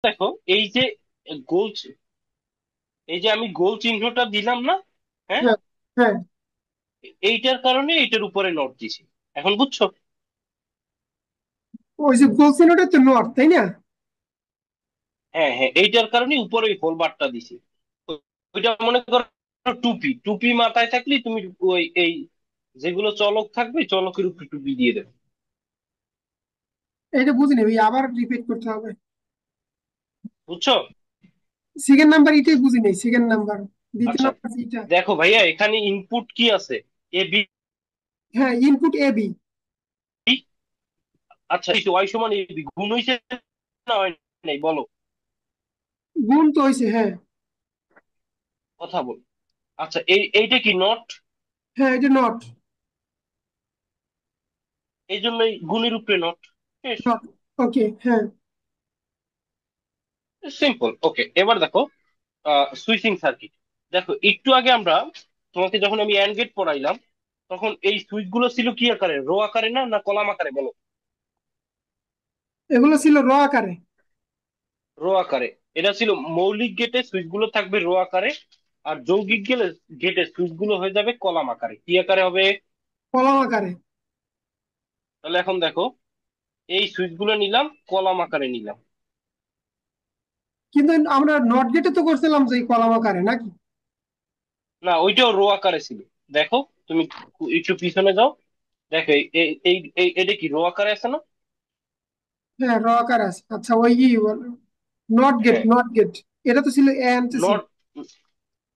দেখো, এই যে গোল, এই যে আমি গোল চিহ্নটা দিলাম না? হ্যাঁ, হ্যাঁ হ্যাঁ। এইটার কারণে এটার উপরে নট দিছি। এখন বুঝছো? ওই যে বলছেন ওটা তো নট, তাই না? হ্যাঁ হ্যাঁ, এইটার কারণে উপরে ওই হোল বারটা দিছি। ওইটা মনে করো টুপি, টুপি মাথায় থাকলে তুমি ওই এই যেগুলো চলক থাকবে চলকের উপরে টুপি দিয়ে দেবে। এটা বুঝিনি, ওই আবার রিপিট করতে হবে। বুঝছো? সেকেন্ড নাম্বার এটাই বুঝি নাই, সেকেন্ড নাম্বার, দ্বিতীয় আচ্ছা, নাম্বার এটা। দেখো ভাইয়া, এখানে ইনপুট কি আছে? A B. হ্যাঁ, ইনপুট এ বি। আচ্ছা, ওয়াই সমান এ বি গুণ হইছে না হয় নাই বলো? গুণ তো হয়েছে, হ্যাঁ। কথা বল। আচ্ছা, এইটা কি নট? হ্যাঁ, এটা নট। এই জন্যই গুণের উপরে নট। নট। ওকে, হ্যাঁ। সিম্পল। ওকে, এবার দেখো সুইচিং সার্কিট। দেখো, একটু আগে আমরা তোমাকে যখন আমি অ্যান্ড গেট পড়াইলাম, তখন এই সুইচ গুলো ছিল কি আকারে? রো আকারে না, না কলাম আকারে বলো? এগুলো ছিল র আকারে। রো আকারে। এটা ছিল মৌলিক গেটে সুইচ গুলো থাকবে রো আকারে, আর যৌগিক গেলে গেটে সুইচ গুলো হয়ে যাবে কলাম আকারে। কি আকারে হবে? কলাম আকারে। তাহলে এখন দেখো, এই সুইচ গুলো নিলাম, কলাম আকারে নিলাম। কিন্তু আমরা নট গেটে তো করছিলাম যে কলাম আকারে নাকি? না, ওইটাও রো আকারে ছিল। দেখো, তুমি একটু পিছনে যাও। দেখো, এটা কি রো আকারে আছে না? হ্যাঁ, র আকারে আছে। আচ্ছা, ওই ই নট গেট, হ্যাঁ। Not gate. এটা তো ছিল এন তো ছিল। নট,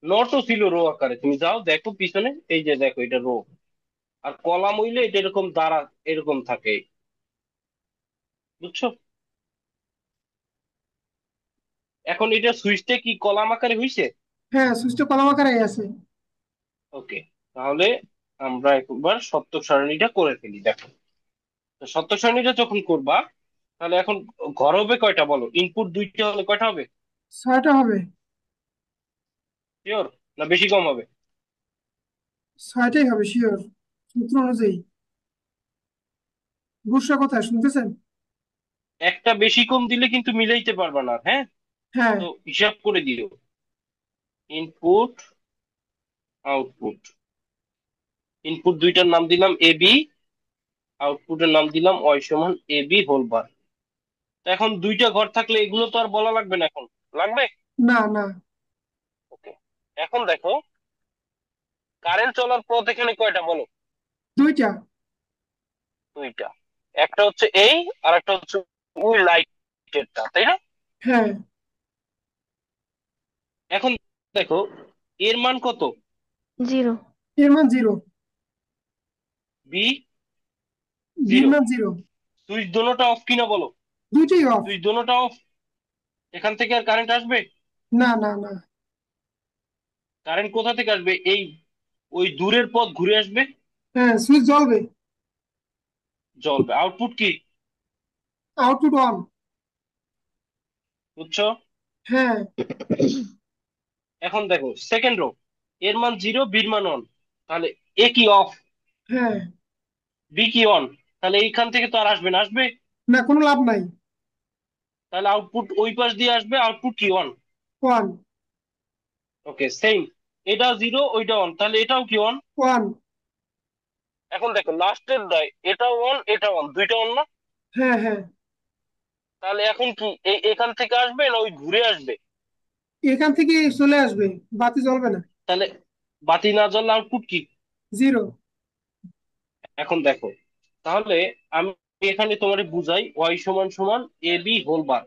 নটও ছিল রো আকারে। তুমি যাও দেখো পিছনে, এই যে দেখো এটা রো। আর কলাম হইলে এটা এরকম দ্বারা এরকম থাকে। বুঝছো? এখন এটা সুইচটা কি কলাম আকারে হইছে? হ্যাঁ, সুইচটা কলাম আকারে আছে। ওকে, তাহলে আমরা একবার সত্য সারণীটা করে ফেলি। দেখো, তো সত্য সারণীটা যখন করবা, তাহলে এখন ঘর হবে কয়টা বলো? ইনপুট দুইটা হলে কয়টা হবে? ছয়টা হবে। শিওর? না বেশি কম হবে? ছয়টাই হবে, শিওর। সূত্র অনুযায়ী। বুঝছো কোথায় শুনতেছেন? একটা বেশি কম দিলে কিন্তু মিলাইতে পারবা না, হ্যাঁ? হ্যাঁ। তো হিসাব করে দিও। Input, output. ইনপুট দুইটার নাম দিলাম এ বি, আউটপুটের নাম দিলাম ওয়াই সমান এ বি হোল বার। তো এখন দুইটা ঘর থাকলে এগুলো তো আর বলা লাগবে না এখন। লাগবে? না না। ওকে, এখন দেখো, কারেন্ট চলার পথ এখানে কয়টা বলো? দুইটা। দুইটা। একটা হচ্ছে এই, আর একটা হচ্ছে ওই লাইটেরটা, তাই না? হ্যাঁ। এখন দেখো, এর মান কত? জিরো। এর মান জিরো। বি বির জিরো। মান জিরো। সুইচ দোনোটা অফ কিনা বলো? দুইটাই অফ। সুইচ দোনোটা অফ। এখান থেকে আর কারেন্ট আসবে? না না না। কারেন্ট কোথা থেকে আসবে? এই ওই দূরের পথ ঘুরে আসবে, হ্যাঁ, সুইচ জ্বলবে। জ্বলবে। আউটপুট কি? Output on. বুঝছো? হ্যাঁ এখন দেখো সেকেন্ড রো, এর মান জিরো, বির মান অন। তাহলে এ কি অফ, হ্যাঁ। বি কি অন। তাহলে এইখান থেকে তো আর আসবে না, আসবে? না, কোনো লাভ নাই। তাহলে আউটপুট ওই পাশ দিয়ে আসবে, আউটপুট কি অন। ওয়ান। Okay, same. এটা জিরো, ওইটা অন, তাহলে এটাও কি অন। ওয়ান। এখন দেখো লাস্টের দায়, এটাও অন এটাও অন, দুইটা অন না? হ্যাঁ হ্যাঁ। তাহলে এখন কি এখান থেকে আসবে না ওই ঘুরে আসবে? এখান থেকে চলে আসবে। বাতি জ্বলবে না। তাহলে বাতি না জ্বললে আউটপুট কি? জিরো। এখন দেখো, তাহলে আমি এখানে তোমার বুঝাই, ওয়াই সমান সমান এ বি হোল বার।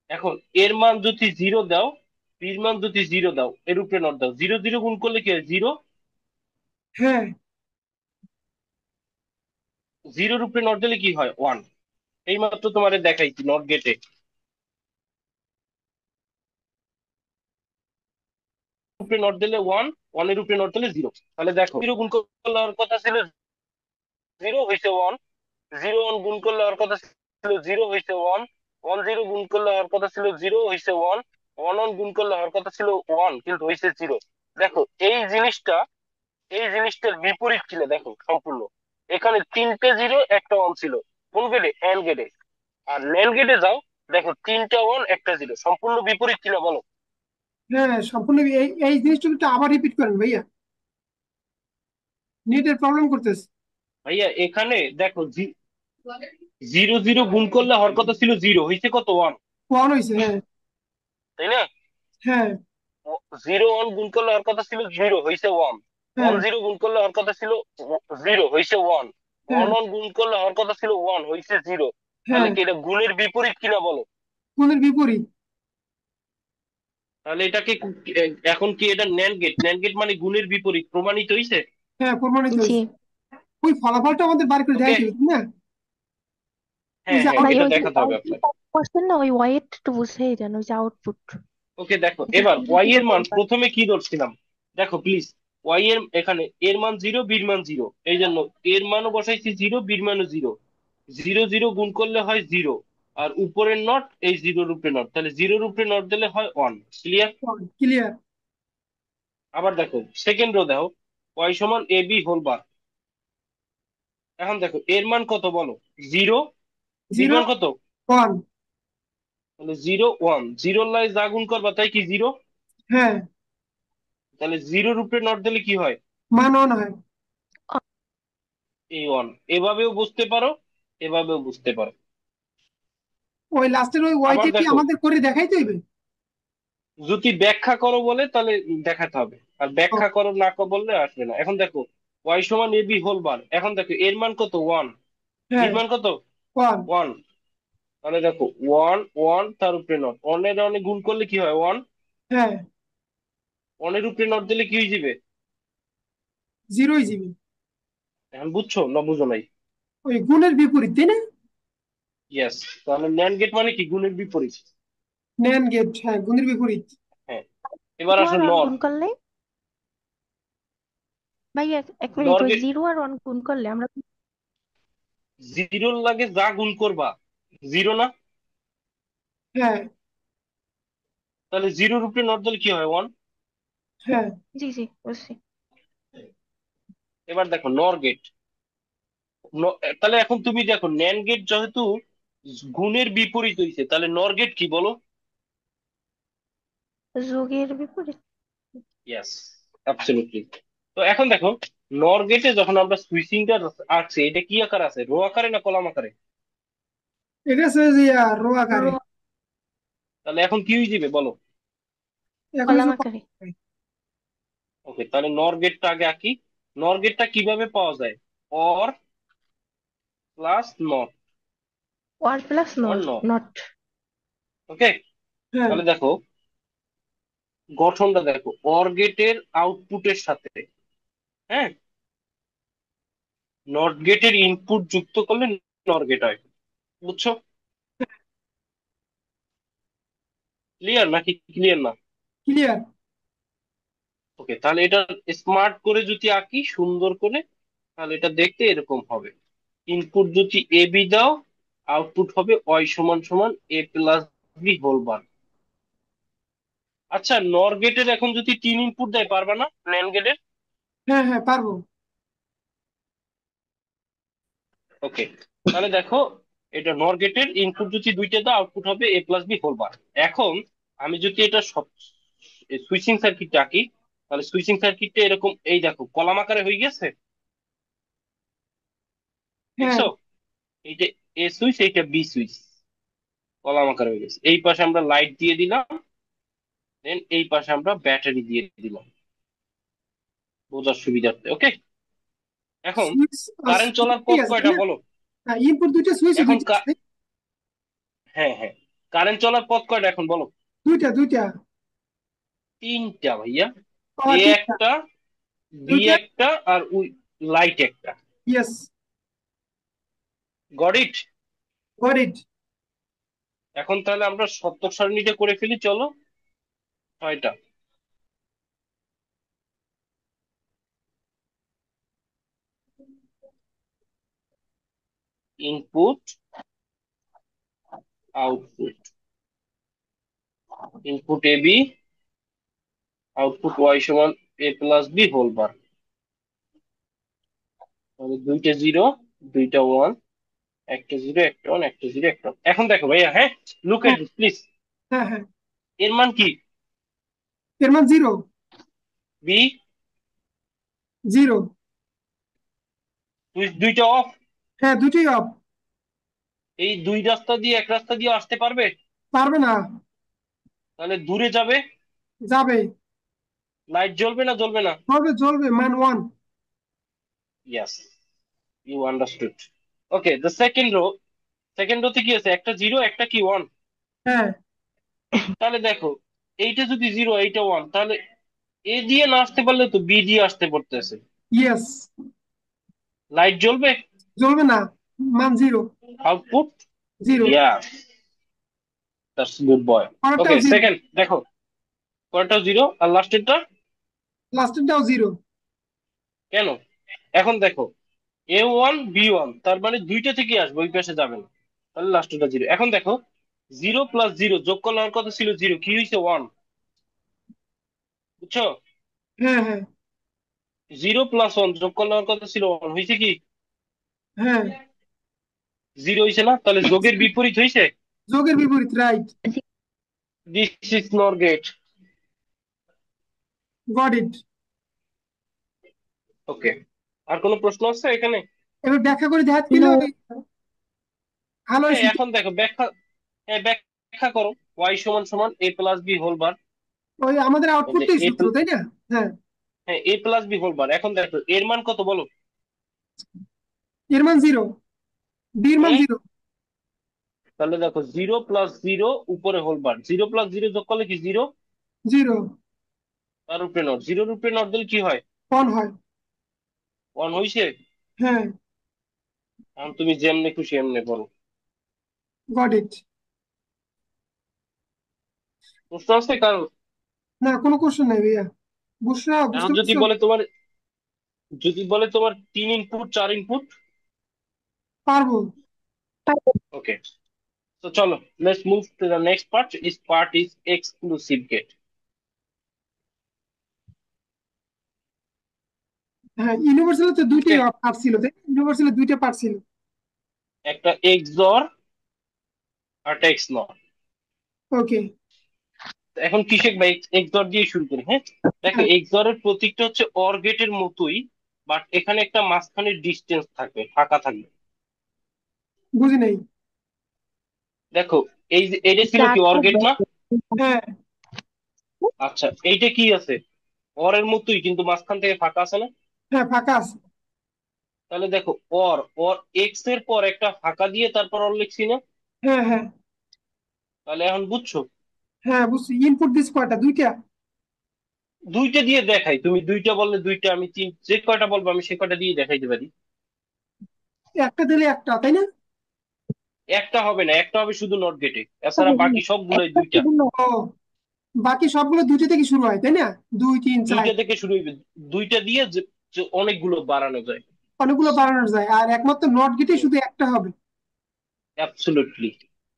এখন এর মান যদি জিরো দাও, বির মান যদি জিরো দাও, এর উপরে নট দাও, জিরো জিরো গুণ করলে কি হয়? জিরো। হ্যাঁ। জিরোর উপরে নট দিলে কি হয়? ওয়ান। এই মাত্র তোমারে দেখাইছি নট গেটে। উপরে নট দিলে ওয়ান, ওয়ানের উপরে নট দিলে জিরো। তাহলে দেখো, জিরো গুণ করলে হওয়ার কথা ছিল জিরো, হয়েছে ওয়ান। জিরো ওয়ান গুণ করলে হওয়ার কথা ছিল জিরো, হয়েছে ওয়ান। ওয়ান জিরো গুণ করলে হওয়ার কথা ছিল জিরো, হয়েছে ওয়ান। ওয়ান ওয়ান গুণ করলে হওয়ার কথা ছিল ওয়ান, কিন্তু হয়েছে জিরো। দেখো, এই জিনিসটা, এই জিনিসটার বিপরীত ছিল দেখো সম্পূর্ণ। এখানে তিনটে জিরো একটা ওয়ান ছিল। কোন গেটে? এন্ড গেটে। আর ন্যান্ড গেটে যাও, দেখো তিনটা ওয়ান একটা জিরো সম্পূর্ণ বিপরীত কিনা বলো। হ্যাঁ সম্পূর্ণ এই জিনিসটা একটু আবার রিপিট করেন ভাইয়া, নেটের প্রবলেম করতেছে। ভাইয়া এখানে দেখো জিরো জিরো গুণ করলে হওয়ার কথা ছিল জিরো, হয়েছে কত ওয়ান, ওয়ান হয়েছে, হ্যাঁ। তাই না? হ্যাঁ। জিরো ওয়ান গুণ করলে হওয়ার কথা ছিল জিরো, হয়েছে ওয়ান। ওয়ান হ্যাঁ। জিরো গুণ করলে হওয়ার কথা ছিল জিরো, হয়েছে ওয়ান। ওয়ান হ্যাঁ। ওয়ান গুণ করলে হওয়ার কথা ছিল ওয়ান, হয়েছে জিরো। তাহলে হ্যাঁ। কি এটা গুণের বিপরীত কিনা বলো। কোণের বিপরীত। তাহলে এটাকে এখন কি এটা ন্যান্ড গেট, ন্যান্ড গেট মানে গুণের বিপরীত প্রমাণিত হয়েছে। হ্যাঁ প্রমাণিত জি। হয়েছে। ওই ফলাফলটা আমাদের বার করে ওকে, দেখাইতে হবে, তাই না? ওই হ্যাঁ যে হ্যাঁ ভাই এটা ওই যে দেখাতে হবে আপনাকে। কোশ্চেন না, ওই ওয়াইট একটু বুঝেই দেন, ওই যে আউটপুট ওকে দেখো এটা এবার ওয়াই এর কিভাবে মান পাই? প্রথমে কি ধরছিলাম, দেখো প্লিজ। ওয়াই এর এখানে এর মান জিরো, বির মান জিরো, এই জন্য এর মানও বসাইছি জিরো, বির মানও জিরো। জিরো জিরো গুণ করলে হয় জিরো, আর উপরের নট এই জিরোর উপরে নট, তাহলে জিরোর উপরে নট দিলে হয় ওয়ান। ক্লিয়ার? ক্লিয়ার। আবার দেখো সেকেন্ড রো দেখো, ওয়াই সমান এ বি হোল বার। এখন দেখো এর মান কত বলো, জিরো, বির জিরো। মান কত, ওয়ান। তাহলে জিরো ওয়ান, জিরোর লাই যা গুণ করবা তাই কি জিরো, হ্যাঁ। তাহলে জিরোর উপরে নট দিলে কি হয়, মান ওয়ান হয়। এই ওয়ান। এভাবেও বুঝতে পারো, এভাবেও বুঝতে পারো। ওই লাস্টের ওই আবার ওয়াইকে কি দেখো আমাদের করে দেখাইতে হইবে? যদি ব্যাখ্যা করো বলে তাহলে দেখাতে হবে, আর ও, ব্যাখ্যা করো না বললে আসবে না। এখন দেখো ওয়াই সমান এ বি হোল বার, এখন দেখো এর মান কত ওয়ান, হ্যাঁ। বির মান কত ওয়ান। ওয়ান। তাহলে দেখো ওয়ান ওয়ান তার উপরে নট, ওয়ানের অনেক গুণ করলে কি হয় ওয়ান, হ্যাঁ। ওয়ানের উপরে নট দিলে কি হয়ে যাবে। জিরোই জিবি। এখন বুঝছো না বুঝো নাই? ওই গুণের বিপরীত, তাই না? ইয়েস, তাহলে ন্যান্ড গেট মানে কি গুণের বিপরীত। ন্যান গেট, হ্যাঁ গুণের বিপরীত। হ্যাঁ, এবার জিরো আসো আর ওয়ান নর। গুণ করলে, ভাই এক মিনিট, নর ওই গেট, জিরো আর ওয়ান গুণ করলে আমরা জিরোর লাগে যা গুণ করবা জিরো না, হ্যাঁ। তাহলে জিরোর উপরে নট দিলে কি হয় ওয়ান। হ্যাঁ। জি জি বুঝছি। এবার দেখো নর গেট, তাহলে এখন তুমি দেখো ন্যান্ড গেট যেহেতু গুণের বিপরীত হইছে, তাহলে নর গেট কি বলো। যোগের বিপরীত। Yes, absolutely. তো এখন দেখো নর গেটে যখন আমরা সুইচিংটা আঁকছি, এটা কি আকার আছে, রো আকারে না কলাম আকারে? এটা হচ্ছে যে রো আকারে। রো, তাহলে এখন কি হয়ে যাবে বলো। এখন কলাম হচ্ছে আকারে। ওকে, তাহলে নর গেটটা আগে আঁকি। নর গেটটা কিভাবে পাওয়া যায়, or plus not, or plus or not. Not. Not. Okay, হ্যাঁ। তাহলে দেখো গঠনটা দেখো, অর গেটের আউটপুটের সাথে, হ্যাঁ, নট গেটের ইনপুট যুক্ত করলে নর গেট হয়। বুঝছো? ক্লিয়ার নাকি ক্লিয়ার না? ক্লিয়ার। ওকে, তাহলে এটা স্মার্ট করে যদি আঁকি সুন্দর করে, তাহলে এটা দেখতে এরকম হবে। ইনপুট যদি এ বি দাও, আউটপুট হবে ওয়াই সমান সমান এ প্লাস বি হোল বার। আচ্ছা নর গেটের এখন যদি তিন ইনপুট দেয় পারবা না ন্যান্ড গেটের? হ্যাঁ। হ্যাঁ পারবো। ওকে, তাহলে দেখো এটা নর গেটের ইনপুট যদি দুইটা দাও আউটপুট হবে এ প্লাস বি হোল বার। এখন আমি যদি এটা সব সুইচিং সার্কিট আঁকি, তাহলে সুইচিং সার্কিটটা এরকম, এই দেখো কলাম আকারে হয়ে গেছে, হ্যাঁ। দেখছো? এইটা এ সুইচ, এইটা বি সুইচ, কলাম আকারে হয়ে গেছে। এই পাশে আমরা লাইট দিয়ে দিলাম, দেন এই পাশে আমরা ব্যাটারি দিয়ে দিলাম বোঝার সুবিধার্থে। ওকে, এখন সুইচ। কারেন্ট চলার ঠিক পথ আছে, তাই কয়টা না? বলো। হ্যাঁ ইনপুট দুইটা, সুইচ এখন দুইটা আছে। হ্যাঁ হ্যাঁ, কারেন্ট চলার পথ কয়টা এখন বলো। দুইটা দুইটা। তিনটা ভাইয়া, ও এ তিনটা। একটা, বি দুইটা। একটা, আর ওই লাইট একটা। Yes. Got it? Got it. এখন তাহলে আমরা সত্তর সারণীটা করে ফেলি চলো। ছয়টা input, output, input A B, output Y সমান এ প্লাস বি হোল বার। তাহলে দুইটা জিরো, দুইটা ওয়ান, একটা জিরো একটা ওয়ান, একটা জিরো একটা one। এখন দেখো ভাইয়া, হ্যাঁ, লুক এট হ্যাঁ দিস প্লিজ। হ্যাঁ হ্যাঁ। এর মান কি? এর মান জিরো। বি? জিরো। দুইটা অফ। হ্যাঁ, দুটোই অফ। এই দুই রাস্তা দিয়ে এক রাস্তা দিয়ে আসতে পারবে? পারবে না। তাহলে দূরে যাবে, যাবে। লাইট জ্বলবে না জ্বলবে না? জ্বলবে জ্বলবে, মান one. Yes, you understood. Okay, the second row. Second রোতে কি আছে? একটা জিরো একটা কি ওয়ান। হ্যাঁ। তাহলে দেখো, এইটা যদি জিরো এইটা ওয়ান, তাহলে এ দিয়ে না আসতে পারলে তো বি দিয়ে আসতে পড়তেছে। ইয়েস। লাইট জ্বলবে? জ্বলবে না, মান zero. Output? Zero. Yeah, that's good boy. Okay, পরেরটাও জিরো। সেকেন্ড দেখো, পরেরটা জিরো আর লাস্টেরটা লাস্টেরটাও জিরো। কেন? এখন দেখো, এ ওয়ান বি ওয়ান, তার মানে দুইটা থেকে আসবে, ওই পাশে যাবে না। তাহলে লাস্টেরটা জিরো। এখন দেখো, জিরো প্লাস জিরো যোগ করলে আর কত ছিল? জিরো। কি হয়েছে? ওয়ান। বুঝছো? হ্যাঁ হ্যাঁ জিরো প্লাস ওয়ান যোগ করলে আর কত ছিল? ওয়ান। হয়েছে কি? হ্যাঁ। জিরো হয়েছে না? তাহলে যোগের বিপরীত হয়েছে। যোগের বিপরীত, right. This is NOR gate. Got it. Okay, আর কোনো প্রশ্ন আছে এখানে? এবার ব্যাখ্যা করে দেখাত কি নো। লাগে, ভালো হ্যাঁ, হয়েছে। এখন দেখো ব্যাখ্যা। হ্যাঁ, ব্যাখ্যা করো। ওয়াই সমান সমান এ প্লাস বি হোল বার। ওই আমাদের তাহলে আউটপুটটাই সূত্র, তাই না? হ্যাঁ। হ্যাঁ, এ প্লাস বি হোল বার। এখন দেখো এর মান কত বলো? এর মান জিরো, বির মান হুম, জিরো। তাহলে দেখো জিরো প্লাস জিরো উপরে whole bar, zero plus zero যোগ করলে কি? জিরো। জিরো। তার উপরে নট, জিরোর উপরে নট দিলে কি হয়? ওয়ান হয়। ওয়ান হইছে। হ্যাঁ। এখন তুমি যেমনে খুশি এমনি করো। Got it. প্রশ্ন আছে কারণ? না, কোনো কোশ্চেন নাই ভাইয়া। বুঝছো, এখন বুঝতে যদি পারছো? বলে তোমার, যদি বলে তোমার তিন ইনপুট চার ইনপুট। পারবো। ওকে, তো চলো, let's move to the next part. Is exclusive gate. হ্যাঁ, ইউনিভার্সালে তো দুইটাই ওকে, পার্ট ছিল, তাই ইউনিভার্সালে দুইটা পার্ট ছিল। একটা এক্সর আর একটা এক্স নট। ওকে। এখন কিসে বা এক্সর দিয়ে শুরু করি, হ্যাঁ। দেখো, হ্যাঁ। এক্সর এর প্রতীকটা হচ্ছে অর গেটের মতোই, বাট এখানে একটা মাঝখানে ডিস্টেন্স থাকবে, ফাঁকা থাকবে। বুঝি নাই। দেখো, এই যে এটা ছিল চার কি অর গেট থাকবে। না? হ্যাঁ আচ্ছা, এইটা কি আছে? অর এর মতোই, কিন্তু মাঝখান থেকে ফাঁকা আছে না? হ্যাঁ, ফাঁকা আছে। তাহলে দেখো, অর অর এক্স এর পর একটা ফাঁকা দিয়ে তারপর অর লিখছি না? হ্যাঁ হ্যাঁ তাহলে এখন বুঝছো? হ্যাঁ, বুঝছি। ইনপুট দিস কয়টা? দুইটা। দুইটা দিয়ে দেখাই, তুমি দুইটা বললে দুইটা, আমি তিন, যে কয়টা বলবো আমি সে কয়টা দিয়ে দেখাইতে পারি। একটা দিলে একটা, তাই না? একটা হবে না, একটা হবে শুধু নট গেটে, এছাড়া বাকি সবগুলোই একটা দুইটা। শুধু no। ও, বাকি সবগুলো দুইটা থেকে শুরু হয়, তাই না? দুই তিন চার। দুইটা থেকে শুরু হইবে। দুইটা দিয়ে যে অনেকগুলো বাড়ানো যায়। অনেকগুলো বানানো যায়, আর একমাত্র নট গেটে শুধু একটা হবে। Absolutely,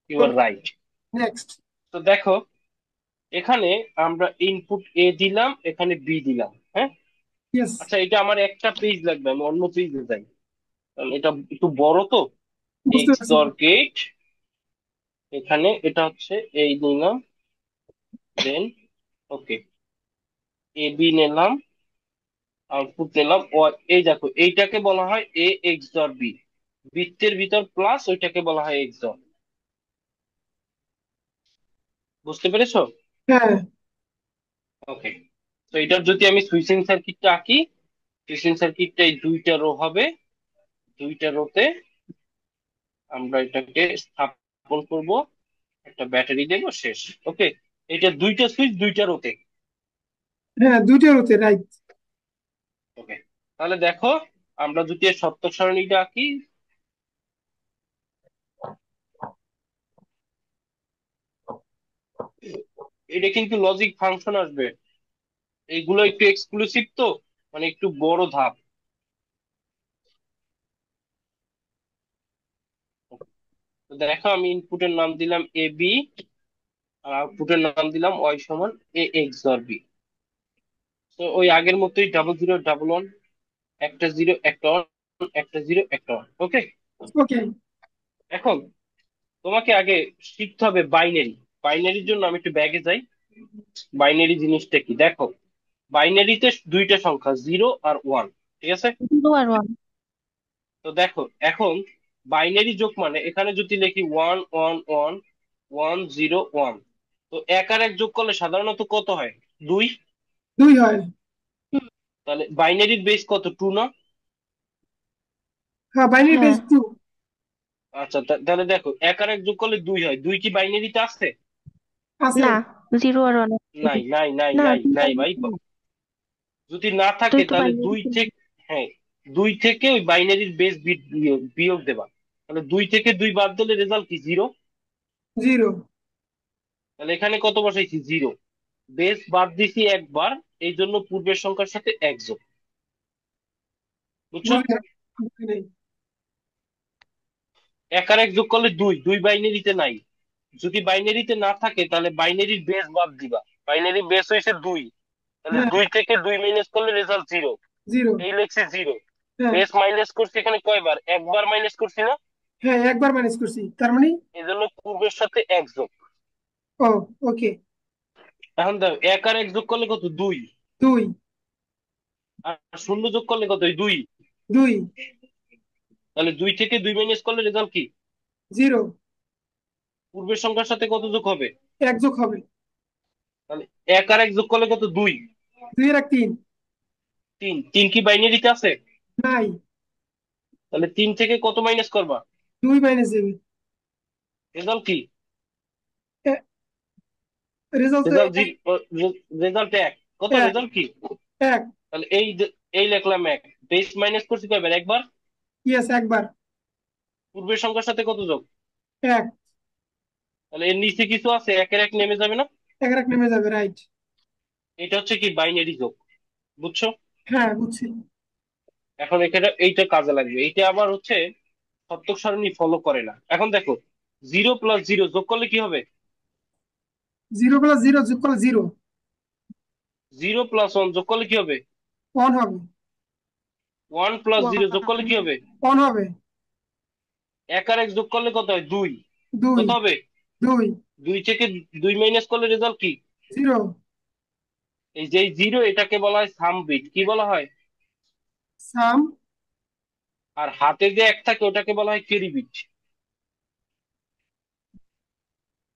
you are okay. Right. Next. তো দেখো, এখানে আমরা ইনপুট এ দিলাম, এখানে বি দিলাম, হ্যাঁ। ইয়েস। আচ্ছা, এটা আমার একটা পেজ লাগবে, আমি অন্য পেজে যাই, কারণ এটা একটু বড় তো। বুঝতে এক্স পারছি। অর গেট, এখানে এটা হচ্ছে এই নিলাম, দেন ওকে, এ বি নিলাম, আউটপুট নিলাম। ও, এই দেখো, এইটাকে বলা হয় এ এক্স অর বি। বৃত্তের ভিতর প্লাস, ওইটাকে বলা হয় এক্স অর। বুঝতে পেরেছো? হ্যাঁ ওকে, তো এটার যদি আমি সুইচিং সার্কিটটা আঁকি, সুইচিং সার্কিটটা এই দুইটা রো হবে। দুইটা রোতে আমরা এটাকে স্থাপন করব, একটা ব্যাটারি দেবো, শেষ। ওকে, এটা দুইটা সুইচ দুইটা রোতে। হ্যাঁ, দুইটার হতে, রাইট। ওকে, তাহলে দেখো, আমরা যদি এর সত্য সারণীটা আঁকি, এটা কিন্তু লজিক ফাংশন আসবে। এইগুলো একটু এক্সক্লুসিভ তো, মানে একটু বড় ধাপ। তো দেখো, আমি ইনপুটের নাম দিলাম এ বি, আর আউটপুটের নাম দিলাম ওয়াই সমান এ এক্স অর বি। তো ওই আগের মতোই ডাবল জিরো ডাবল ওয়ান, একটা জিরো একটা ওয়ান, একটা জিরো একটা ওয়ান। ওকে, ওকে। এখন তোমাকে আগে শিখতে হবে বাইনারি। বাইনারির জন্য আমি একটু ব্যাগে যাই। বাইনারি জিনিসটা কি দেখো। বাইনারিতে দুইটা সংখ্যা, 0 আর 1, ঠিক আছে? 0 আর 1। তো দেখো এখন বাইনারি যোগ মানে এখানে যদি লিখি 1 1 1 1 0 1, তো এক আর এক যোগ করলে সাধারণত কত হয়? 2। 2 হয়। তাহলে বাইনারির বেস কত? 2 না? হ্যাঁ, বাইনারি হ্যাঁ। বেস 2 আচ্ছা, তাহলে দেখো এক আর এক যোগ করলে 2 হয়। 2 কি বাইনারিতে আছে? আছে। না, 0 আর 1। নাই, নাই, নাই, না, নাই, দুই নাই ভাই। বাইনারি না। যদি না থাকে দুই তো তাহলে বাইনারি দুই ছিল। থেকে, হ্যাঁ, 2 থেকে ওই বাইনারির বেস বিয়োগ দেবা। তাহলে 2 থেকে 2 বাদ দিলে রেজাল্ট কি? 0। 0। তাহলে এখানে কত বসাইছি? 0। বেস বাদ দিছি একবার, এই জন্য পূর্বের সংখ্যার সাথে এক যোগ। বুঝছো? বুঝে বুঝি নাই। এক আর এক যোগ করলে 2, 2 বাইনারিতে নাই। যদি বাইনারিতে না থাকে তাহলে বাইনারির বেস বাদ দিবা। বাইনারি বেস হয়েছে 2, তাহলে হ্যাঁ, 2 থেকে 2 মাইনাস করলে রেজাল্ট 0। 0। এই লেখছি 0। হ্যাঁ, বেস মাইনাস করছি এখানে কয়বার? একবার মাইনাস করছি না? হ্যাঁ, একবার ম্যানেজ করছি, তার মানে। এই জন্য পূর্বের সাথে এক যোগ। ও, ওকে। এখন দেখো এক আর এক যোগ করলে কত? 2। 2। আর শূন্য যোগ করলে কত? 2। 2। তাহলে 2 থেকে 2 মাইনাস করলে রেজাল্ট কি? 0। পূর্বের সংখ্যার সাথে কত যোগ হবে? এক যোগ হবে। তাহলে এক আর এক যোগ করলে কত? 2। 2 এর এক 3। 3, 3 কি বাইনারিতে আছে? নাই। তাহলে 3 থেকে কত মাইনাস করবা? 2 মাইনাস যাবে। রেজাল্ট কি? Result result result 1। কত এক। রেজাল্ট কি? এক। তাহলে এই লিখলাম 1। বেস মাইনাস করছি কয়বার? একবার। ইয়েস, একবার। পূর্বের সংখ্যার সাথে কত যোগ? এক। তাহলে এর নিচে কিছু আছে, একের এক নেমে যাবে না? এক এক নেমে যাবে, রাইট। এটা হচ্ছে কি? বাইনারি যোগ। বুঝছো? হ্যাঁ, বুঝছি। এখন এখানে এইটা কাজে লাগবে। এইটা আবার হচ্ছে সত্যক সারণী ফলো করে না। এখন দেখো, 0 প্লাস 0 যোগ করলে কি হবে? 0 প্লাস 0 যোগ করলে 0। 0 প্লাস 1 যোগ করলে কি হবে? 1 হবে। 1 প্লাস 0 যোগ করলে কি 1। হবে? 1 হবে। এক আর এক যোগ করলে কত হয়? 2। 2। কত হবে? 2। 2 থেকে 2 মাইনাস করলে রেজাল্ট কি? 0। এই যে 0, এটাকে বলা হয় সাম বিট। কি বলা হয়? সাম। আর হাতে যে এক থাকে ওটাকে বলা হয় ক্যারি বিট।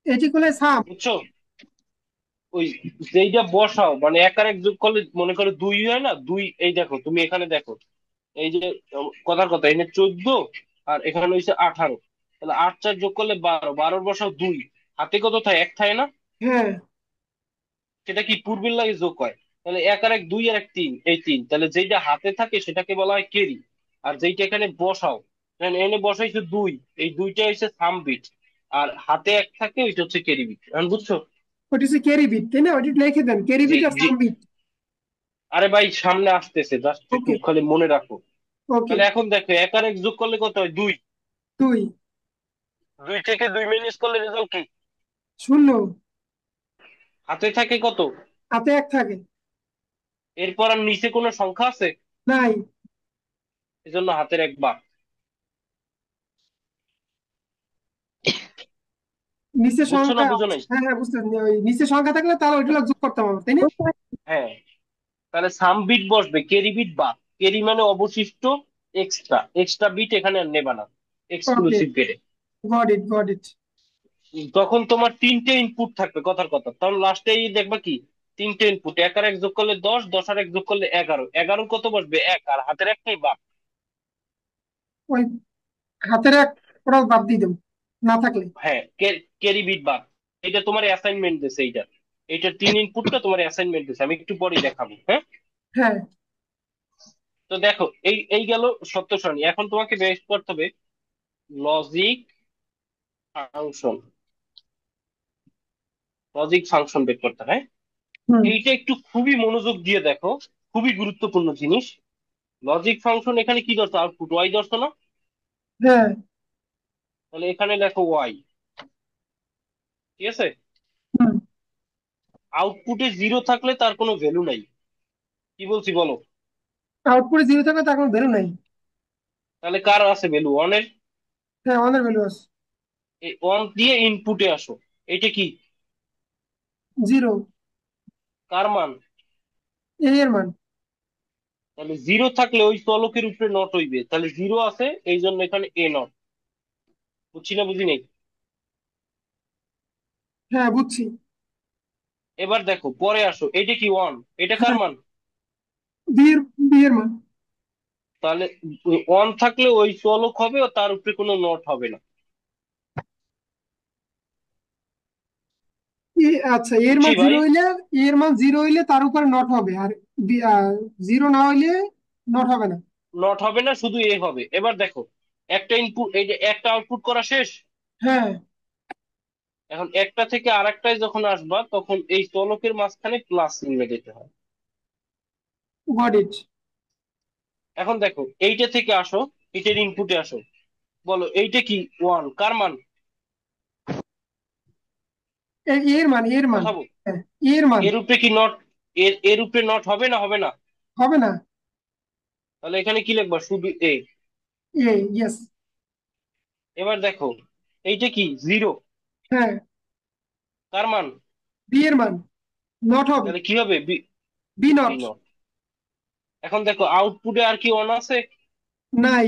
এটি করলে সাম। বুঝছো? ওই যেইটা বসাও মানে এক আর এক যোগ করলে মনে করো 2 হয় না? 2, এই দেখো তুমি এখানে দেখো, এই যে কথার কথা, এখানে 14 আর এখানে হয়েছে 18। তাহলে 8 4 যোগ করলে 12, 12 বসাও 2, হাতে কত থাকে? এক থাকে না? হ্যাঁ। সেটা কি পূর্বের লাগে যোগ হয়। তাহলে এক আর এক 2 আর এক 3, এই 3, তাহলে যেটা হাতে থাকে সেটাকে বলা হয় ক্যারি। আর যেটা এখানে বসাও, এখানে এনে বসাইছে 2, এই দুইটা হচ্ছে সাম বিট। আর হাতে এক থাকে ওইটা হচ্ছে ক্যারি বিট। এখন বুঝছো? ওটি হচ্ছে ক্যারি বিট, তাই না? ওটি লিখে দেন, ক্যারি জি, বিট আর জি। Sum bit. আরে ভাই সামনে আসতেছে, জাস্ট একটু ওকে। খালি মনে রাখো। ওকে। তাহলে এখন দেখো এক আর এক যোগ করলে কত হয়? 2। 2। 2 থেকে 2 মাইনাস করলে রেজাল্ট কি? 0। হাতে থাকে কত? হাতে এক থাকে। এরপর আর নিচে কোনো সংখ্যা আছে? নাই। এজন্য হাতের এক বাদ। নিচে বুঝছো না সংখ্যা। বুঝো নাই? হ্যাঁ, হ্যাঁ, বুঝতে পারছি। ওই নিচে সংখ্যা থাকলে তাহলে ওইগুলো যোগ করতাম আমরা, তাই না? বুঝতে পারছি। হ্যাঁ। তাহলে সাম বিট বসবে, ক্যারি বিট বাদ। ক্যারি মানে অবশিষ্ট, এক্সট্রা এক্সট্রা বিট এখানে আর নেবা না, ওকে। এক্সক্লুসিভ গেটে। Got it, got it. তখন তোমার 3টে ইনপুট থাকবে, কথার কথা। তখন লাস্টেই দেখবা কি? 3টে ইনপুট, এক আর এক যোগ করলে 10, 10 আর এক যোগ করলে 11, 11 কত বসবে? এক, আর হাতের একটাই বাদ। ওই হাতের এক ওরা বাদ দিয়ে দেবো, না থাকলে। হ্যাঁ, ক্যারি বিট বাদ। এটা তোমার অ্যাসাইনমেন্ট দিছে এইটা। এইটা 3 ইনপুটটা তোমার অ্যাসাইনমেন্ট দিছে, আমি একটু পরেই দেখাবো, হ্যাঁ? হ্যাঁ। তো দেখো, এই এই গেল সত্য সারণী। এখন তোমাকে বের করতে হবে লজিক ফাংশন। লজিক ফাংশন বের করতে হয়। হুম। এইটা একটু খুবই মনোযোগ দিয়ে দেখো, খুবই গুরুত্বপূর্ণ জিনিস। লজিক ফাংশন এখানে কি ধরতো? আউটপুট ওয়াই ধরতো না? হ্যাঁ। তাহলে এখানে লেখো ওয়াই, ঠিক আছে? হুম। আউটপুটে 0 থাকলে তার কোনো ভ্যালু নাই। কি বলছি বলো? আউটপুটে 0 থাকলে তার কোনো ভ্যালু নাই। তাহলে কার আছে ভ্যালু? ওয়ানের। হ্যাঁ, ওয়ানের ভ্যালু আছে। এই ওয়ান দিয়ে ইনপুটে আসো, এটা কি? জিরো। কার মান? এ এর মান। তাহলে জিরো থাকলে ওই চলকের উপরে নট হইবে, তাহলে জিরো আছে এই জন্য এখানে এ নট। বুঝছি না বুঝি নাই? হ্যাঁ, বুঝছি। এবার দেখো পরে আসো, এটা কি ওয়ান, এটা কার হ্যাঁ, মান? বি এর মান। তাহলে ওয়ান থাকলে ওই চলক হবে ও তার উপরে কোনো নট হবে না। আচ্ছা, এর বুঝছি মান ভাই? জিরো হইলে, এর মান জিরো হইলে তার উপরে নট হবে, আর জিরো না হইলে নট হবে না। নট হবে না, শুধু এ হবে। এবার দেখো, একটা ইনপুট, এই যে একটা আউটপুট করা শেষ। হ্যাঁ, এখন একটা থেকে আরেকটায় যখন আসবা তখন এই চলকের মাঝখানে প্লাস চিহ্ন দিতে হয়। Got it. এখন দেখো এইটা থেকে আসো, এটার ইনপুটে আসো, বলো এইটা কি ওয়ান, কার মান? এর মান, এর মান। কথা বল। হ্যাঁ, এর মান। এর উপরে কি নট? এর উপরে নট হবে না, হবে না? হবে না। তাহলে এখানে কি লিখবা? শুধু এ। ইয়েস। এবার দেখো এইটা কি জিরো, হ্যাঁ, কার মান? বি এর মান। নট হবে। তাহলে কি হবে? B. B B not. Not. এখন দেখো আউটপুটে আর কি ওয়ান আছে? নাই।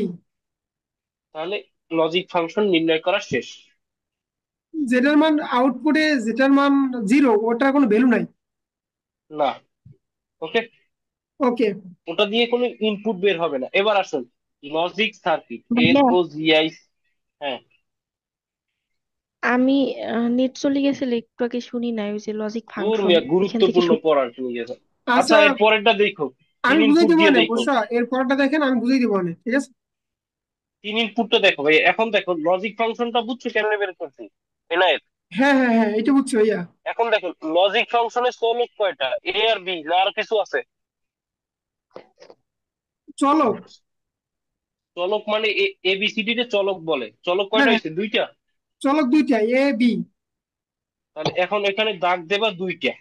তাহলে লজিক ফাংশন নির্ণয় করা শেষ। যেটার মান আউটপুটে, যেটার মান জিরো, ওটার কোনো ভ্যালু নাই। না। ওকে। ওকে। ওটা দিয়ে কোনো ইনপুট বের হবে না। এবার আসুন, লজিক সার্কিট, এল ভাইয়া, ও জি আই। হ্যাঁ। আমি নেট চলে গেছিল একটু আগে, শুনি নাই ওই যে লজিক দূর ফাংশন মিয়া, এখান থেকে গুরুত্বপূর্ণ শুনি। পড়ার তুমি গেছো। আচ্ছা আচ্ছা, এর পরেরটা দেখো, তিন আমি বুঝাই ইনপুট দিব দিয়ে না দেখো। বুঝছো, এর পরটা দেখেন, আমি বুঝাই দিব না, ঠিক আছে? তিন ইনপুটটা দেখো ভাই। এখন দেখো লজিক ফাংশনটা বুঝছো কেমনে বের করছি? এনায়েত, হ্যাঁ, হ্যাঁ, হ্যাঁ, এটা বুঝছি ভাইয়া। এখন দেখো লজিক ফাংশনের চলক কয়টা? এ আর বি, না আর কিছু আছে? চলো। চলক মানে এবিসিডি তে চলক বলে। চলক হ্যাঁ, কয়টা হ্যাঁ, হয়েছে? দুইটা। চলক দুইটা, এ বি। তাহলে এখন এখানে দাগ দেবা দুইটা।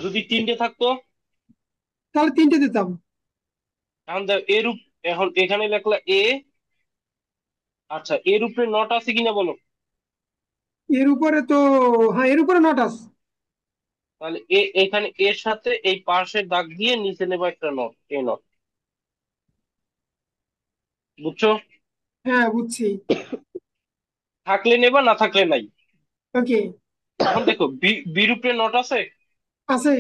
যদি তিনটে থাকতো? তাহলে তিনটে দিতাম। এখন দেখো এখন এখানে লেখলা এ। আচ্ছা এর উপরে নট আছে কিনা বলো? এর উপরে তো, হ্যাঁ, এর উপরে নট আছে। তাহলে এখানে এর সাথে এই পাশের দাগ দিয়ে নিচে নেবা একটা নট, এ নট। বুঝছো? হ্যাঁ, বুঝছি। থাকলে নেবা, না থাকলে নাই। ওকে। এখন দেখো বির উপরে নট আছে। আছে।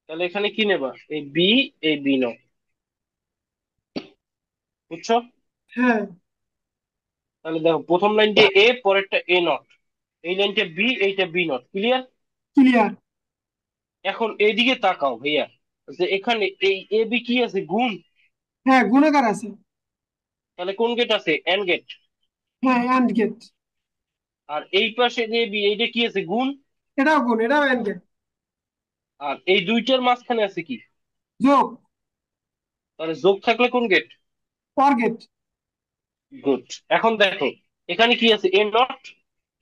তাহলে এখানে কি নেবা? এই বি, এই বি নট। বুঝছো? হ্যাঁ। তাহলে দেখো প্রথম লাইনটা এ, পরেরটা এ নট, এই লাইনটা বি, এইটা বি নট। ক্লিয়ার? ক্লিয়ার। এখন এইদিকে তাকাও ভাইয়া, যে এখানে এই এ বি কি আছে? গুণ। হ্যাঁ, গুণাকার আছে। তাহলে কোন গেট আছে? And gate. হ্যাঁ, অ্যান্ড গেট। আর এই পাশে যে বি, এইটা কি আছে? গুণ। এটাও গুণ, এটাও অ্যান্ড গেট। আর এই দুইটার মাঝখানে আছে কি? যোগ। তাহলে যোগ থাকলে কোন গেট? Or gate. গুড। এখন দেখো এখানে কি আছে? এ নট।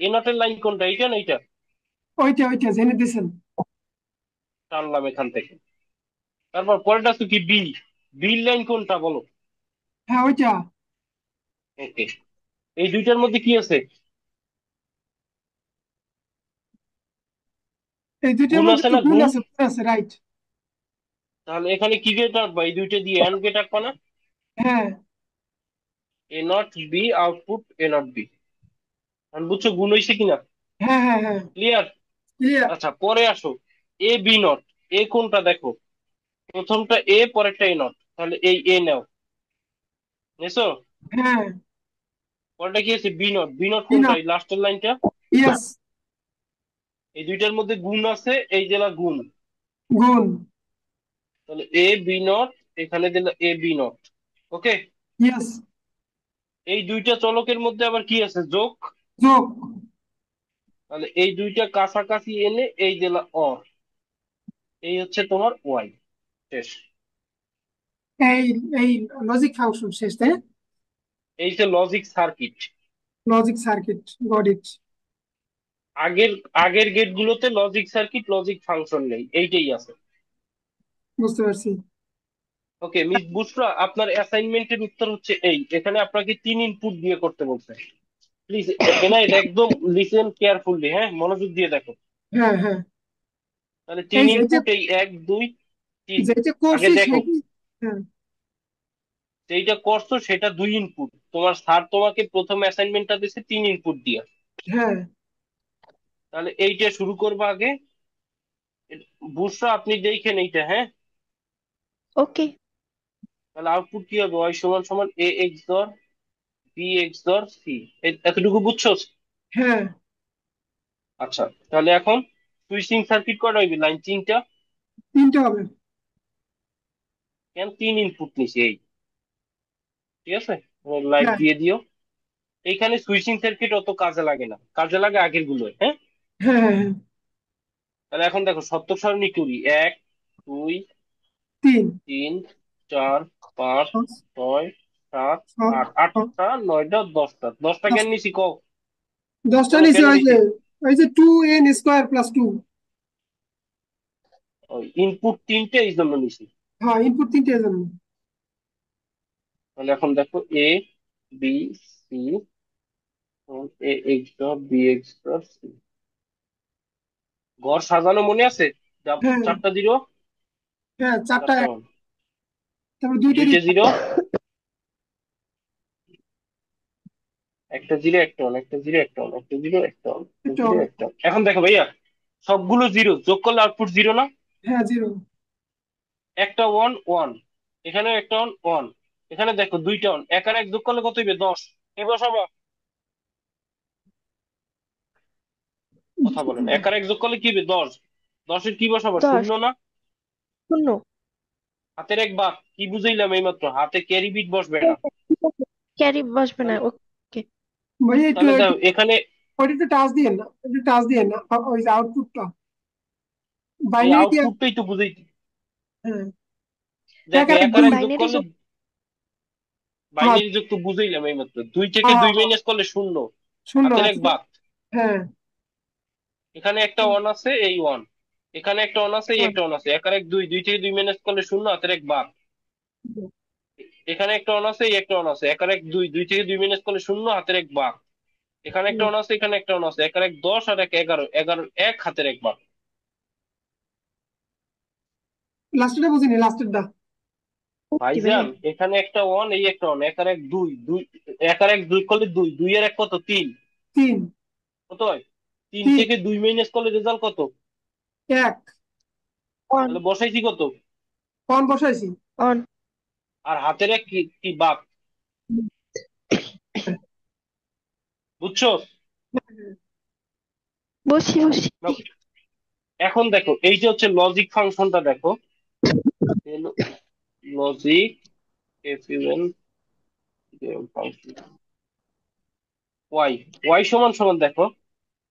এ নটের লাইন কোনটা? এইটা না এইটা? ওইটা, ওইটা জেনে দিয়েছেন। টানলাম এখান থেকে। তারপর পরেরটা আছে কি? বি। বির লাইন কোনটা বলো? হ্যাঁ, ওইটা। ওকে। এই দুইটার মধ্যে কি আছে? এই দুইটার গুণ মধ্যে আছে তো না? গুণ গুণ। আছে, গুণ আছে, রাইট। তাহলে এখানে কি গেট আঁকবা? এই দুইটা দিয়ে এন্ড গেট আঁকবা না? হ্যাঁ, A not B, output A not B. বুঝছো গুণ হয়েছে কিনা? হ্যাঁ, হ্যাঁ, হ্যাঁ। ক্লিয়ার? ক্লিয়ার। আচ্ছা পরে আসো, এ বি নট। এ কোনটা দেখো? প্রথমটা এ, পরেরটা এ নট। তাহলে এই এ নাও, নেছো? হ্যাঁ। পরেরটা কি আছে? B not. বি নট কি কোনটা? না? এই লাস্টের লাইনটা। ইয়েস। এই দুইটার মধ্যে গুণ আছে, এই জেলা গুণ। গুণ। তাহলে এ বি নট, এখানে দিলে এ বি নট। ওকে। ইয়েস। এই দুইটা চলকের মধ্যে আবার কি আছে? যোগ। যোগ। তাহলে এই দুইটা কাছাকাছি এনে এই জেলা অর। এই হচ্ছে তোমার ওয়াই। শেষ। এই এই লজিক ফাংশন শেষ, তাই না? এই যে logic circuit. Logic circuit. Got it. আগের আগের গেট গুলোতে লজিক সার্কিট, লজিক ফাংশন নেই, এইটাই আছে। বুঝতে পারছি। ওকে মিস বুশরা, আপনার অ্যাসাইনমেন্টের উত্তর হচ্ছে এই, এখানে আপনাকে 3 ইনপুট দিয়ে করতে বলছে। প্লিজ এনায়েত, একদম লিসেন কেয়ারফুলি, হ্যাঁ, মনোযোগ দিয়ে দেখো। হ্যাঁ, হ্যাঁ। তাহলে তিন এই যে ইনপুট এই 1 2 3। যেটা আগে করছি দেখো, সেটি। হ্যাঁ, যেইটা করছো সেটা 2 ইনপুট, তোমার স্যার তোমাকে প্রথম অ্যাসাইনমেন্টটা দিচ্ছে 3 ইনপুট দিয়ে। হ্যাঁ। তাহলে এইটা শুরু করবো আগে। বুঝছো, আপনি দেখেন এইটা, হ্যাঁ। ওকে। তাহলে আউটপুট কি হবে? ওয়াই সমান সমান এ এক্স দর বি এক্স দর সি। এতটুকু বুঝছো? হ্যাঁ, আচ্ছা, তাহলে এখন সুইচিং সার্কিট করা হইবে, লাইন 3টা। তিনটে হবে। কেন 3 ইনপুট নিছি এই, ঠিক আছে, লাইট হ্যাঁ, দিয়ে দিও। এইখানে সুইচিং সার্কিট অত কাজে লাগে না, কাজে লাগে আগের গুলো, হ্যাঁ। হ্যাঁ, হ্যাঁ, হ্যাঁ। তাহলে এখন দেখো সত্তর সারণী করি, 1 2 তিন, 3 4 5 পাঁচ, 6 7 ছয়, 8, সাত, 8টা 9টা 10টা, 10টা দশ। কেন নিছি কও? 10টা বলো নিচে কেন ওই যে নিছি? 2n² + 2। ওই ইনপুট 3টে এই জন্য নিছি। হ্যাঁ, ইনপুট তিনটে এর জন্য। তাহলে এখন দেখো A B C, A X dot B X dot C. ঘর সাজানো মনে আছে? হ্যাঁ, 4টা 0, হ্যাঁ, চারটা 4টা এক, 1, তারপর দুইটা 2টে 0, একটা 0 একটা 1, একটা 0 একটা 1, একটা 0 একটা 1, একটা একটা 0 হবে। একটা 1। এখন দেখো ভাইয়া, সবগুলো 0 যোগ করলে আউটপুট 0 না? হ্যাঁ, জিরো। একটা 1 1, এখানে একটা 1 1, এখানে দেখো দুইটা 1, এক আর এক যোগ করলে কত হইবে? 10। কি বসাবো? কথা বলেন, এক আর এক যোগ করলে কি হবে? 10। 10-এর কি বসাবো? 10। শূন্য না? শূন্য। হাতের এক বাদ কি বুঝাইলাম এইমাত্র? হাতে ক্যারি বিট বসবে না। ক্যারি বসবে না, তাহলে ওকে। ভাই একটু তাহলে একটু দেখো এখানে ওইটা একটু টাচ দিয়েন না, একটু টাচ দিয়েন না, ওই যে আউটপুটটা এই বাইনারি দিয়ে। আউটপুটটাই তো বুঝাই। হ্যাঁ, এক দেখো আর এক এক আর দুই। এক যোগ বাইনারি করলে, যোগ। বাইনারি যোগ তো বুঝাইলাম এইমাত্র, 2 থেকে 2 হ্যাঁ, মাইনাস করলে শূন্য। শূন্য হাতের এক আছে। বাদ। হ্যাঁ। এখানে একটা 1 আছে, এই 1। এখানে একটা 1 আছে, এই একটা 1 আছে, এক আর এক 2, 2 থেকে 2 মাইনাস করলে শূন্য, হাতের এক বাদ। এখানে একটা 1 আছে, এই একটা 1 আছে, এক আর এক 2, 2 থেকে 2 মাইনাস করলে শূন্য, হাতের এক বাদ। এখানে একটা 1 আছে, এখানে একটা 1 আছে, এক আর এক 10 আর এক 11, 11 এক, হাতের এক বাদ। লাস্টেরটা বুঝিনি, লাস্টেরটা। কি ভাইয়া? ভাইজান, এখানে একটা 1, এই একটা 1, এক আর এক 2, 2, এক আর এক 2 করলে 2, 2 আর এক কত? 3। তিন। কত হয়? 3 তিন। থেকে 2 মাইনাস করলে রেজাল্ট কত? এক। অন। তাহলে বসাইছি কত? অন বসাইছি। অন। আর হাতের এক কি কি বাদ, বুঝছো? বসি বসি। নাও, এখন দেখো এই যে হচ্ছে লজিক ফাংশনটা, দেখো লজিক এফইউএন ফাংশন ওয়াই, ওয়াই সমান সমান দেখো,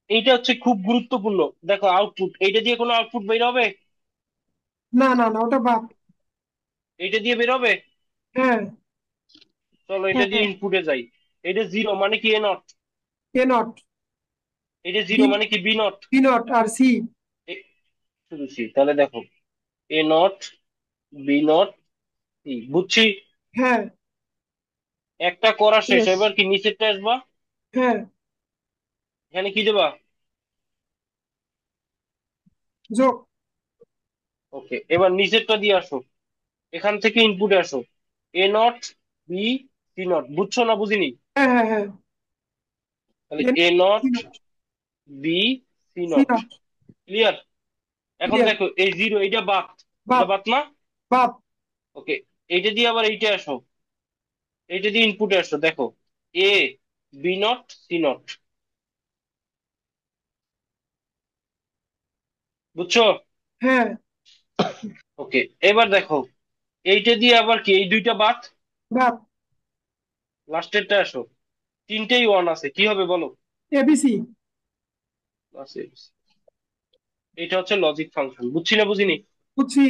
এইটা হচ্ছে খুব গুরুত্বপূর্ণ। দেখো আউটপুট, এইটা দিয়ে কোনো আউটপুট বের হবে? না, না, না, ওটা বাদ। এইটা দিয়ে বের হবে? হ্যাঁ। চলো এটা দিয়ে হ্যাঁ। ইনপুটে যাই। এটা 0 মানে কি? A not. A0। এটা বি 0 মানে কি? B not. B0 আর সি। শুধু সি, তাহলে দেখো A not B not C, বুঝছি। হ্যাঁ। একটা করা শেষ, ইয়েস। এবার কি নিচেরটা আসবা? হ্যাঁ। এখানে কি দেবা? যোগ। ওকে, এবার নিচেরটা দিয়ে আসো, এখান থেকে ইনপুটে আসো। A not B C not, বুঝছো না বুঝিনি? হ্যাঁ, হ্যাঁ, হ্যাঁ। তাহলে and A not C0। B C not. C0। Clear? এখন ক্লিয়ার। দেখো এই 0 এইটা বাদ, এটা বাদ। বাদ না? বাদ। ওকে, এইটা দিয়ে আবার এইটা আসো, এইটা দিয়ে ইনপুটে আসো, দেখো A B not C not, বুঝছো? হ্যাঁ। ওকে, এবার দেখো এইটা দিয়ে আবার কি, এই দুইটা বাদ, বাদ। লাস্টেরটা আসো, তিনটেই 1 আছে, কি হবে বলো? ABC। আছে। এটা হচ্ছে লজিক ফাংশন, বুঝছি না বুঝিনি? বুঝছি।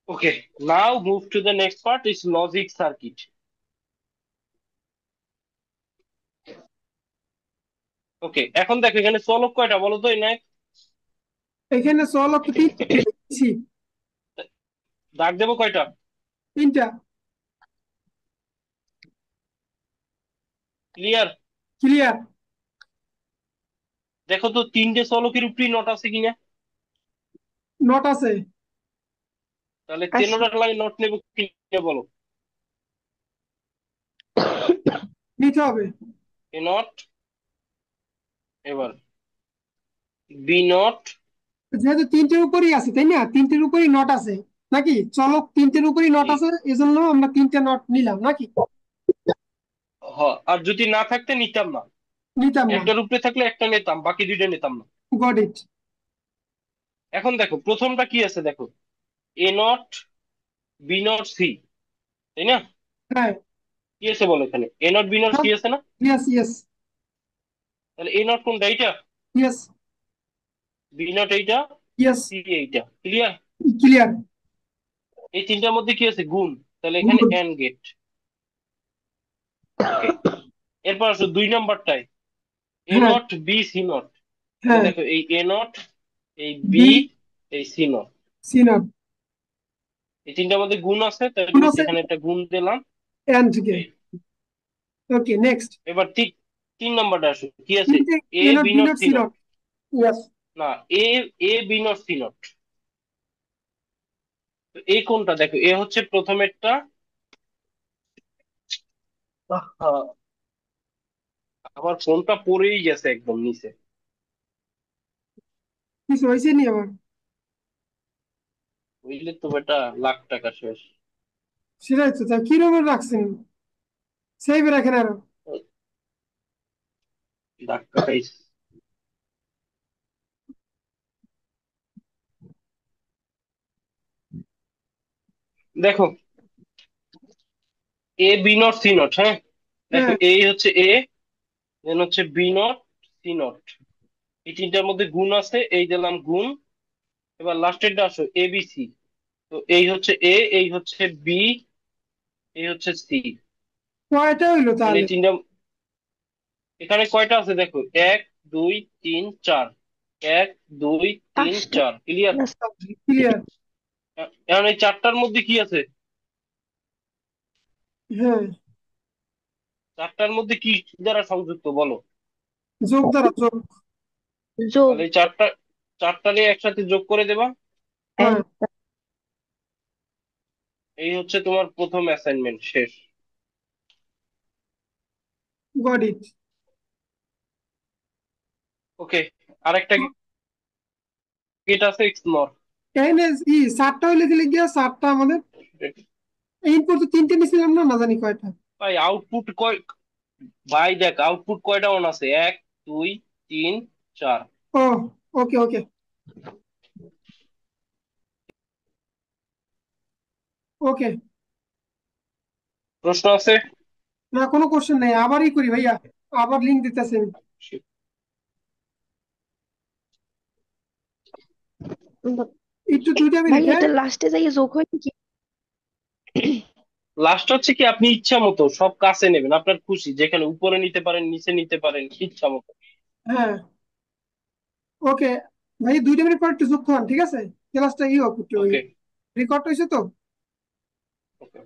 Okay, now move to the next part, is logic circuit. Okay, এখন দেখো এখানে চলক কয়টা বলো তো, এই নাই? এখানে চলক তিনটে। সি। দাগ দেবো কয়টা? তিনটা। ক্লিয়ার? ক্লিয়ার। দেখো তো তিনটে চলকের উপরই নট আছে কিনা। নট আছে। তাহলে আচ্ছা, তেনোটার লাগে নট নেব কিনা বলো। নিতে হবে। এ নট, এবার বি নট। যেহেতু তিনটের উপরই আছে তাই না, তিনটের উপরই নট আছে নাকি, চলক তিনটের উপরই নট জি। আছে, এজন্য আমরা তিনটে নট নিলাম নাকি। আর যদি না থাকতে নিতাম না। নিতাম না। একটার উপরে থাকলে একটা নিতাম, বাকি দুইটা নিতাম না। Got it. এখন দেখো প্রথমটা কি আছে, দেখো A not B not C, তাই না? হ্যাঁ। কি আছে বলো, এখানে এ নট বি নট সি আছে না? Yes yes. তাহলে এ নট কোনটা, এইটা? ইয়েস বি নট এইটা, ইয়েস। সি এইটা। ক্লিয়ার? ক্লিয়ার। এই তিনটার মধ্যে কি আছে, গুণ। তাহলে এখানে এন্ড গেট। ওকে, এরপর আসো 2 নম্বরটায়, এ হ্যাঁ। Not B C not. তাহলে হ্যাঁ। দেখো এই এ নট, এই বি বি, এই সি নট, সি নট। এই তিনটার মধ্যে গুণ আছে, কোন তাহলে আছে? এখানে একটা গুণ দিলাম। এন থেকে। এই, ওকে নেক্সট। এবার ঠিক 3 নম্বরটা আসো, কি আছে, তিনটে A A not B B not not C C not. Not. Yes. না, A, A B not C not. তো এই কোনটা, দেখো এ হচ্ছে প্রথমেরটা। আহা, আমার ফোনটা পড়েই গেছে একদম নিচে। কিছু হয়েছে নি আমার? বুঝলে তো বেটা, লাখ টাকা শেষ। সেটাই তো, তা কিরকম রাখছেন, সেভ রাখেন আরো। ধাক্কা খাইছে। দেখো A B not C not, হ্যাঁ। দেখো হ্যাঁ। এই হচ্ছে এ, দেন হচ্ছে বি নট, সি নট। এই তিনটার মধ্যে গুণ আছে, এই দিলাম গুণ। এবার লাস্টেরটা আসো, এ বি সি। তো এই হচ্ছে এ, এই হচ্ছে বি, এই হচ্ছে সি। কয়টা হইলো তাহলে তাহলে? এই তিনটা, এখানে কয়টা আছে দেখো, 1 2 3 4। 1 2 3 পাঁচটা 4, ক্লিয়ার? না? ক্লিয়ার। এখন এই চারটার মধ্যে কি আছে, হ্যাঁ। চারটার মধ্যে কি দ্বারা সংযুক্ত বলো। যোগ দ্বারা যোগ। যোগ। তাহলে এই চারটারে একসাথে যোগ করে দেবা। হ্যাঁ। এই হচ্ছে তোমার প্রথম অ্যাসাইনমেন্ট শেষ। Goat it. ওকে, আরেকটা গেট আছে, এক্সপ্লোর। এখানে সাতটা হইলে দিলে গিয়া সাতটা আমাদের, ইনপুট তো তিনটে নিছিলাম না, না জানি কয়টা। ভাই আউটপুট কয়, ভাই দেখ আউটপুট কয়টা অন আছে, 1 2 3 4। ও, ওকে ওকে। ওকে। প্রশ্ন আছে? না কোনো কোশ্চেন নেই, আবারই করি ভাইয়া, আবার লিঙ্ক দিতেছি আমি। বা- একটু 2টা মিনিট, ভাই হ্যাঁ। এটা লাস্টে যাই যোগ হয় নাকি? লাস্ট হচ্ছে কি, আপনি ইচ্ছা মতো সব কাছে নেবেন, আপনার খুশি, যেখানে উপরে নিতে পারেন, নিচে নিতে পারেন, ইচ্ছা মতো। হ্যাঁ। ওকে ভাই, 2টা মিনিট পর একটু যোগ করেন, ঠিক আছে? ক্লাসটা হোক একটু, ওই ওকে। রেকর্ড হয়েছে তো। ওকে।